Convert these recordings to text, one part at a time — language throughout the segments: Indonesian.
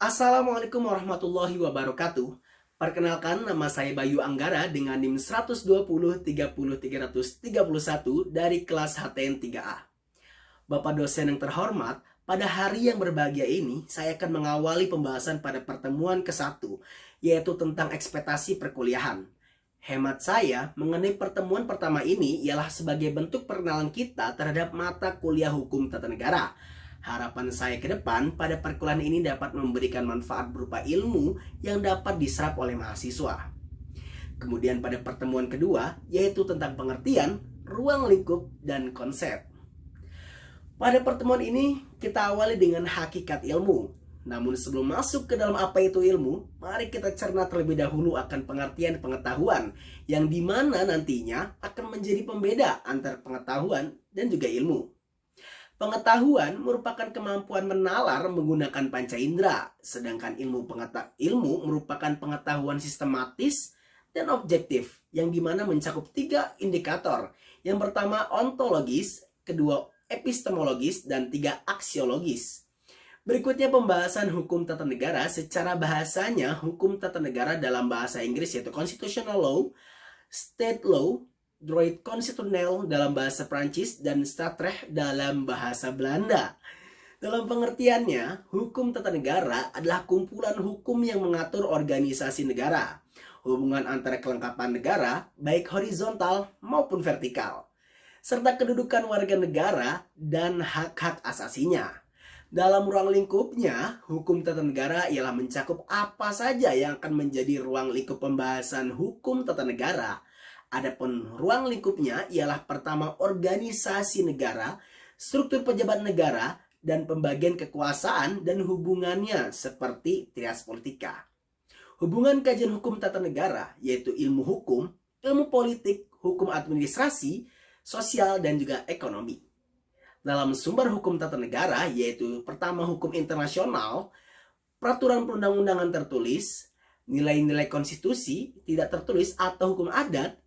Assalamualaikum warahmatullahi wabarakatuh. Perkenalkan, nama saya Bayu Anggara dengan NIM 120 30 331 dari kelas HTN 3A. Bapak dosen yang terhormat, pada hari yang berbahagia ini, saya akan mengawali pembahasan pada pertemuan ke-1, yaitu tentang ekspektasi perkuliahan. Hemat saya, mengenai pertemuan pertama ini ialah sebagai bentuk perkenalan kita terhadap mata kuliah hukum tata negara. Harapan saya ke depan pada perkuliahan ini dapat memberikan manfaat berupa ilmu yang dapat diserap oleh mahasiswa. Kemudian pada pertemuan kedua, yaitu tentang pengertian, ruang lingkup, dan konsep. Pada pertemuan ini, kita awali dengan hakikat ilmu. Namun sebelum masuk ke dalam apa itu ilmu, mari kita cerna terlebih dahulu akan pengertian pengetahuan, yang dimana nantinya akan menjadi pembeda antara pengetahuan dan juga ilmu. Pengetahuan merupakan kemampuan menalar menggunakan panca indera, sedangkan ilmu merupakan pengetahuan sistematis dan objektif, yang dimana mencakup 3 indikator. Yang pertama ontologis, kedua epistemologis, dan 3 aksiologis. Berikutnya pembahasan hukum tata negara. Secara bahasanya, hukum tata negara dalam bahasa Inggris yaitu constitutional law, state law, droit constitutionnel dalam bahasa Prancis, dan Staatsrecht dalam bahasa Belanda. Dalam pengertiannya, hukum tata negara adalah kumpulan hukum yang mengatur organisasi negara, hubungan antara kelengkapan negara, baik horizontal maupun vertikal, serta kedudukan warga negara dan hak-hak asasinya. Dalam ruang lingkupnya, hukum tata negara ialah mencakup apa saja yang akan menjadi ruang lingkup pembahasan hukum tata negara. Adapun ruang lingkupnya ialah pertama organisasi negara, struktur pejabat negara, dan pembagian kekuasaan dan hubungannya seperti trias politika. Hubungan kajian hukum tata negara yaitu ilmu hukum, ilmu politik, hukum administrasi, sosial, dan juga ekonomi. Dalam sumber hukum tata negara yaitu pertama hukum internasional, peraturan perundang-undangan tertulis, nilai-nilai konstitusi tidak tertulis atau hukum adat,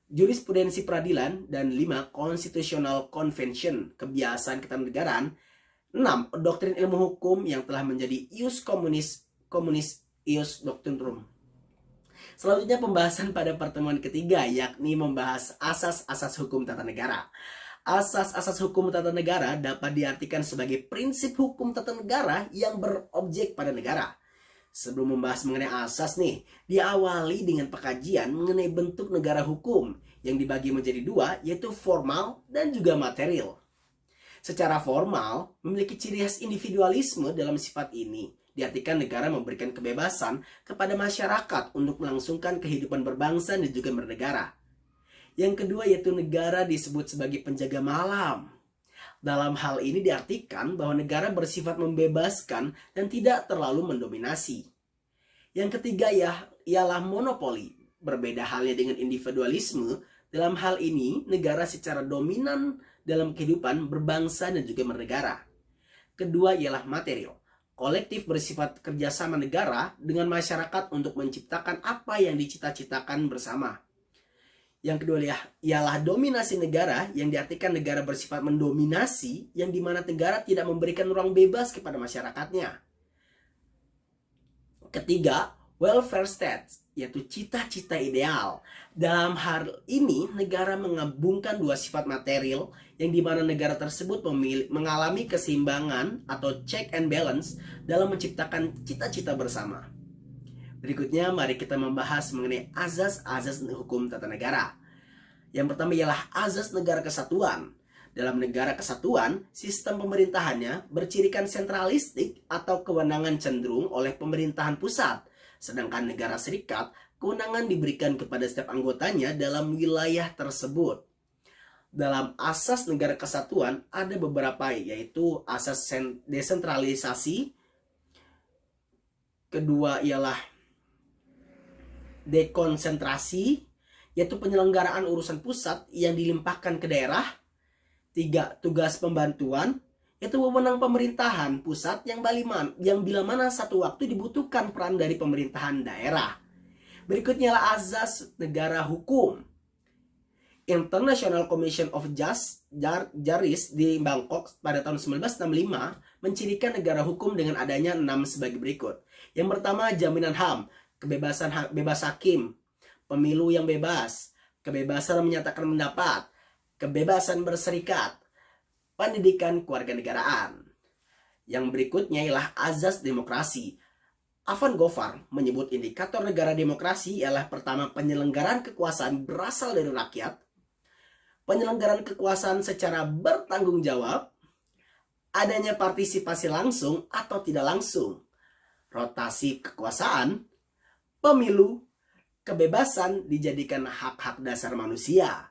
jurisprudensi peradilan, dan 5 constitutional convention, kebiasaan ketatanegaraan. 6 doktrin ilmu hukum yang telah menjadi ius communis ius doctrinum. Selanjutnya pembahasan pada pertemuan ketiga, yakni membahas asas-asas hukum tata negara. Asas-asas hukum tata negara dapat diartikan sebagai prinsip hukum tata negara yang berobjek pada negara. Sebelum membahas mengenai asas nih, diawali dengan pengkajian mengenai bentuk negara hukum yang dibagi menjadi 2, yaitu formal dan juga material. Secara formal, memiliki ciri khas individualisme dalam sifat ini. Diartikan negara memberikan kebebasan kepada masyarakat untuk melangsungkan kehidupan berbangsa dan juga bernegara. Yang kedua yaitu negara disebut sebagai penjaga malam. Dalam hal ini diartikan bahwa negara bersifat membebaskan dan tidak terlalu mendominasi. Yang ketiga ialah monopoli. Berbeda halnya dengan individualisme, dalam hal ini negara secara dominan dalam kehidupan berbangsa dan juga bernegara. Kedua ialah material. Kolektif bersifat kerjasama negara dengan masyarakat untuk menciptakan apa yang dicita-citakan bersama. Yang kedua ialah dominasi negara, yang diartikan negara bersifat mendominasi, yang dimana negara tidak memberikan ruang bebas kepada masyarakatnya. Ketiga, welfare state, yaitu cita-cita ideal. Dalam hal ini, negara menggabungkan 2 sifat material, yang dimana negara tersebut mengalami keseimbangan atau check and balance dalam menciptakan cita-cita bersama. Berikutnya, mari kita membahas mengenai azas-azas hukum tata negara. Yang pertama ialah azas negara kesatuan. Dalam negara kesatuan, sistem pemerintahannya bercirikan sentralistik atau kewenangan cenderung oleh pemerintahan pusat. Sedangkan negara serikat, kewenangan diberikan kepada setiap anggotanya dalam wilayah tersebut. Dalam asas negara kesatuan ada beberapa, yaitu asas desentralisasi. Kedua ialah dekonsentrasi, yaitu penyelenggaraan urusan pusat yang dilimpahkan ke daerah. 3, tugas pembantuan, yaitu wewenang pemerintahan pusat yang bila mana satu waktu dibutuhkan peran dari pemerintahan daerah. Berikutnya adalah azas negara hukum. International Commission of Justice di Bangkok pada tahun 1965 mencirikan negara hukum dengan adanya 6 sebagai berikut. Yang pertama, jaminan HAM, kebebasan bebas hakim, pemilu yang bebas, kebebasan menyatakan pendapat, kebebasan berserikat, pendidikan kewarganegaraan. Yang berikutnya ialah azas demokrasi. Afan Gofar menyebut indikator negara demokrasi ialah pertama, penyelenggaraan kekuasaan berasal dari rakyat, penyelenggaraan kekuasaan secara bertanggung jawab, adanya partisipasi langsung atau tidak langsung, rotasi kekuasaan, pemilu, kebebasan dijadikan hak-hak dasar manusia.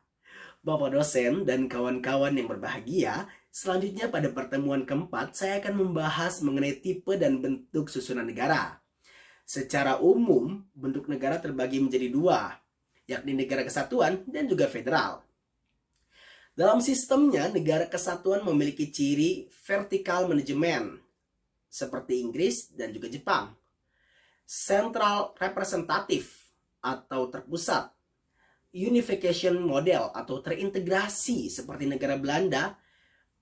Bapak dosen dan kawan-kawan yang berbahagia, selanjutnya pada pertemuan keempat saya akan membahas mengenai tipe dan bentuk susunan negara. Secara umum, bentuk negara terbagi menjadi dua, yakni negara kesatuan dan juga federal. Dalam sistemnya, negara kesatuan memiliki ciri vertikal manajemen, seperti Inggris dan juga Jepang. Central representatif atau terpusat. Unification model atau terintegrasi seperti negara Belanda.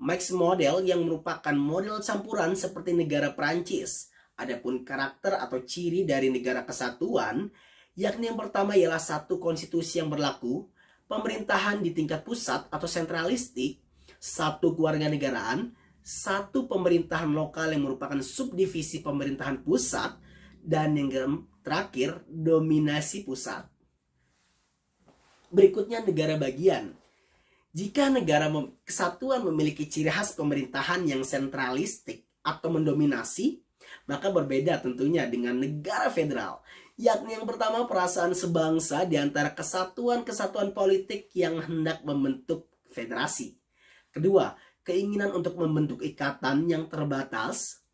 Mixed model yang merupakan model campuran seperti negara Prancis. Adapun karakter atau ciri dari negara kesatuan, yakni yang pertama ialah satu konstitusi yang berlaku, pemerintahan di tingkat pusat atau sentralistik, satu kewarganegaraan, satu pemerintahan lokal yang merupakan subdivisi pemerintahan pusat, dan yang terakhir dominasi pusat. Berikutnya negara bagian. Jika negara kesatuan memiliki ciri khas pemerintahan yang sentralistik atau mendominasi, maka berbeda tentunya dengan negara federal, yakni yang pertama perasaan sebangsa di antara kesatuan-kesatuan politik yang hendak membentuk federasi. Kedua, keinginan untuk membentuk ikatan yang terbatas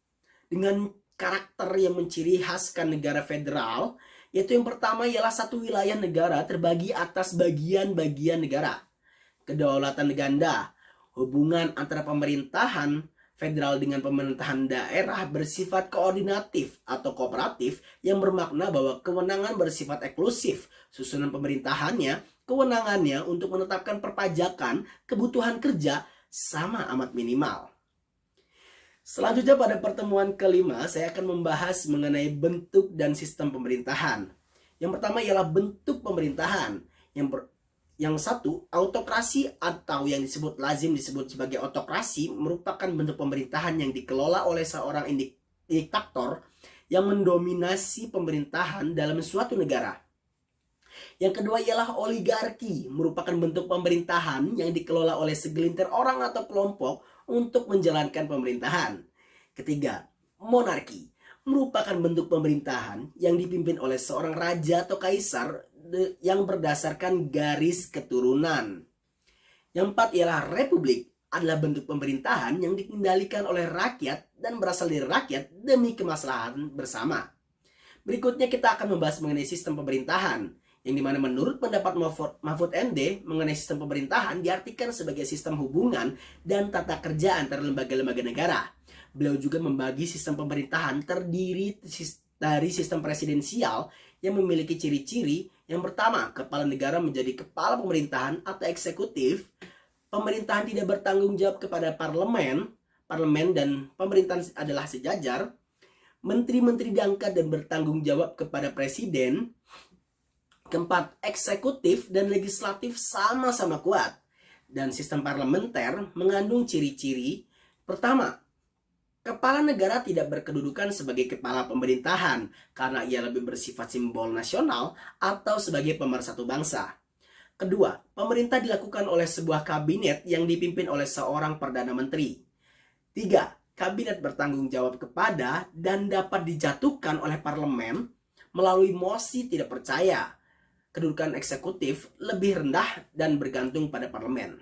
dengan karakter yang menciri khaskan negara federal, yaitu yang pertama ialah satu wilayah negara terbagi atas bagian-bagian negara. Kedaulatan ganda, hubungan antara pemerintahan federal dengan pemerintahan daerah bersifat koordinatif atau kooperatif yang bermakna bahwa kewenangan bersifat eksklusif. Susunan pemerintahannya, kewenangannya untuk menetapkan perpajakan, kebutuhan kerja sama amat minimal. Selanjutnya pada pertemuan kelima saya akan membahas mengenai bentuk dan sistem pemerintahan. Yang pertama ialah bentuk pemerintahan. Yang satu, autokrasi atau yang lazim disebut sebagai autokrasi merupakan bentuk pemerintahan yang dikelola oleh seorang diktator yang mendominasi pemerintahan dalam suatu negara. Yang kedua ialah oligarki, merupakan bentuk pemerintahan yang dikelola oleh segelintir orang atau kelompok untuk menjalankan pemerintahan. Ketiga, monarki, merupakan bentuk pemerintahan yang dipimpin oleh seorang raja atau kaisar yang berdasarkan garis keturunan. Yang empat ialah republik, adalah bentuk pemerintahan yang dikendalikan oleh rakyat dan berasal dari rakyat demi kemaslahatan bersama. Berikutnya kita akan membahas mengenai sistem pemerintahan, yang dimana menurut pendapat Mahfud MD mengenai sistem pemerintahan diartikan sebagai sistem hubungan dan tata kerja antara lembaga-lembaga negara. Beliau juga membagi sistem pemerintahan terdiri dari sistem presidensial yang memiliki ciri-ciri. Yang pertama, kepala negara menjadi kepala pemerintahan atau eksekutif. Pemerintahan tidak bertanggung jawab kepada parlemen dan pemerintahan adalah sejajar. Menteri-menteri diangkat dan bertanggung jawab kepada presiden. Keempat, eksekutif dan legislatif sama-sama kuat. Dan sistem parlementer mengandung ciri-ciri. Pertama, kepala negara tidak berkedudukan sebagai kepala pemerintahan karena ia lebih bersifat simbol nasional atau sebagai pemersatu bangsa. Kedua, pemerintah dilakukan oleh sebuah kabinet yang dipimpin oleh seorang perdana menteri. Tiga, kabinet bertanggung jawab kepada dan dapat dijatuhkan oleh parlemen melalui mosi tidak percaya. Kedudukan eksekutif lebih rendah dan bergantung pada parlemen.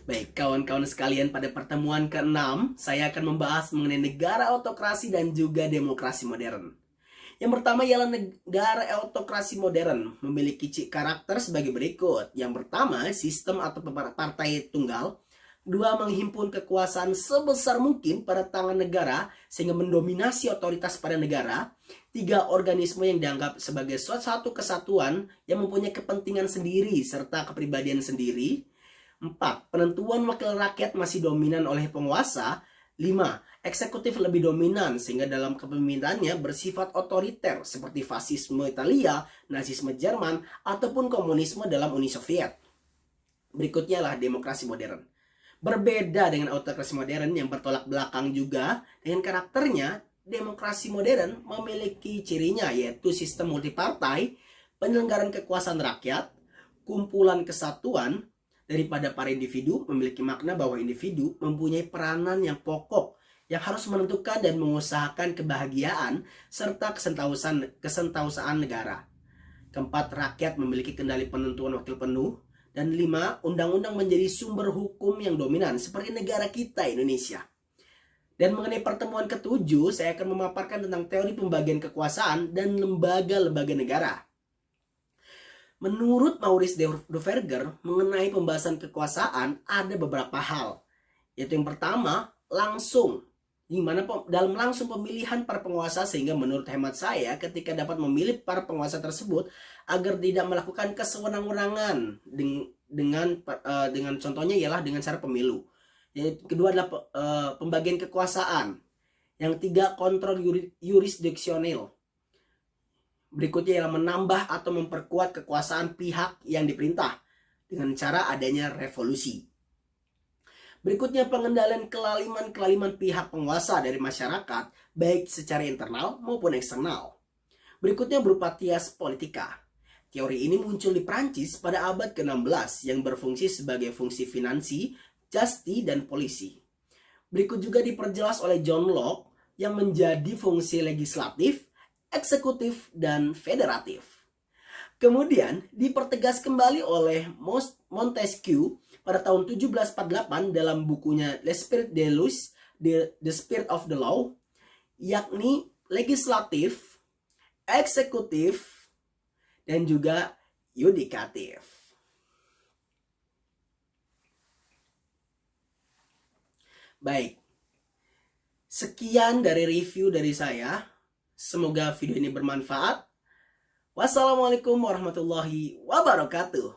Baik, kawan-kawan sekalian, pada pertemuan ke-6 saya akan membahas mengenai negara autokrasi dan juga demokrasi modern. Yang pertama ialah negara autokrasi modern memiliki karakter sebagai berikut. Yang pertama, sistem atau partai tunggal. Dua, menghimpun kekuasaan sebesar mungkin pada tangan negara sehingga mendominasi otoritas pada negara. Tiga, organisme yang dianggap sebagai suatu kesatuan yang mempunyai kepentingan sendiri serta kepribadian sendiri. Empat, penentuan wakil rakyat masih dominan oleh penguasa. Lima, eksekutif lebih dominan sehingga dalam kepemimpinannya bersifat otoriter seperti fasisme Italia, Nazisme Jerman, ataupun komunisme dalam Uni Soviet. Berikutnya lah demokrasi modern. Berbeda dengan autokrasi modern yang bertolak belakang juga dengan karakternya, demokrasi modern memiliki cirinya yaitu sistem multipartai, penyelenggaraan kekuasaan rakyat, kumpulan kesatuan daripada para individu, memiliki makna bahwa individu mempunyai peranan yang pokok yang harus menentukan dan mengusahakan kebahagiaan serta kesentausaan negara. Keempat, rakyat memiliki kendali penentuan wakil penuh. Dan lima, undang-undang menjadi sumber hukum yang dominan seperti negara kita Indonesia. Dan mengenai pertemuan ketujuh, saya akan memaparkan tentang teori pembagian kekuasaan dan lembaga-lembaga negara. Menurut Maurice Duverger, mengenai pembahasan kekuasaan ada beberapa hal. Yaitu yang pertama, langsung. Di mana dalam langsung pemilihan para penguasa, sehingga menurut hemat saya ketika dapat memilih para penguasa tersebut agar tidak melakukan kesewenang-wenangan dengan contohnya ialah dengan cara pemilu. Yang kedua adalah pembagian kekuasaan. Yang tiga, kontrol yurisdiksional. Berikutnya ialah menambah atau memperkuat kekuasaan pihak yang diperintah dengan cara adanya revolusi. Berikutnya, pengendalian kelaliman pihak penguasa dari masyarakat, baik secara internal maupun eksternal. Berikutnya berupa tias politika. Teori ini muncul di Prancis pada abad ke-16 yang berfungsi sebagai fungsi finansi, justi, dan polisi. Berikut juga diperjelas oleh John Locke yang menjadi fungsi legislatif, eksekutif, dan federatif. Kemudian dipertegas kembali oleh Montesquieu pada tahun 1748 dalam bukunya L'Esprit de Luz, The Spirit of the Law, yakni legislatif, eksekutif, dan juga yudikatif. Baik, sekian dari review dari saya. Semoga video ini bermanfaat. Wassalamualaikum warahmatullahi wabarakatuh.